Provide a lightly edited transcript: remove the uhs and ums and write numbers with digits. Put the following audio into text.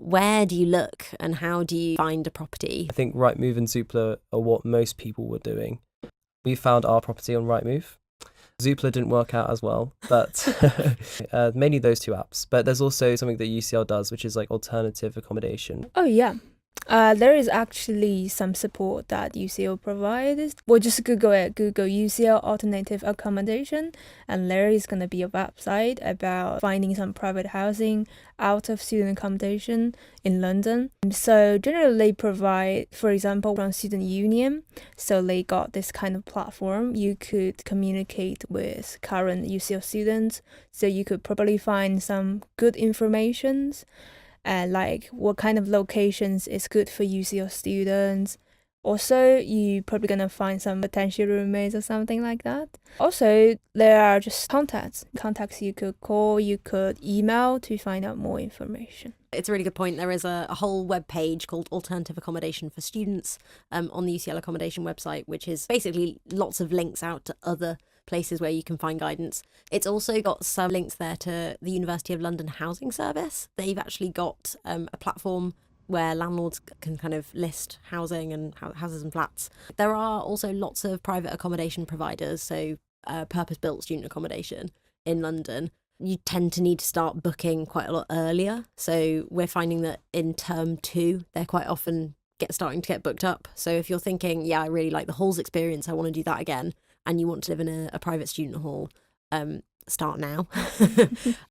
where do you look and how do you find a property? I think Rightmove and Zoopla are what most people were doing. We found our property on Rightmove. Zoopla didn't work out as well, but mainly those two apps. But there's also something that UCL does, which is like alternative accommodation. Oh, yeah. There is actually some support that UCL provides. Well, just Google UCL Alternative Accommodation, and there is going to be a website about finding some private housing out of student accommodation in London. So generally they provide, for example, from Student Union. So they got this kind of platform. You could communicate with current UCL students. So you could probably find some good informations. Like what kind of locations is good for UCL students. Also, you're probably going to find some potential roommates or something like that. Also, there are just contacts you could call, you could email to find out more information. It's a really good point. There is a whole web page called Alternative Accommodation for Students on the UCL Accommodation website, which is basically lots of links out to other places where you can find guidance. It's also got some links there to the University of London Housing Service. They've actually got a platform where landlords can kind of list housing and houses and flats. There are also lots of private accommodation providers, so purpose-built student accommodation in London. You tend to need to start booking quite a lot earlier. So we're finding that in term 2, they're quite often starting to get booked up. So if you're thinking, yeah, I really like the halls experience, I want to do that again, and you want to live in a private student hall, start now.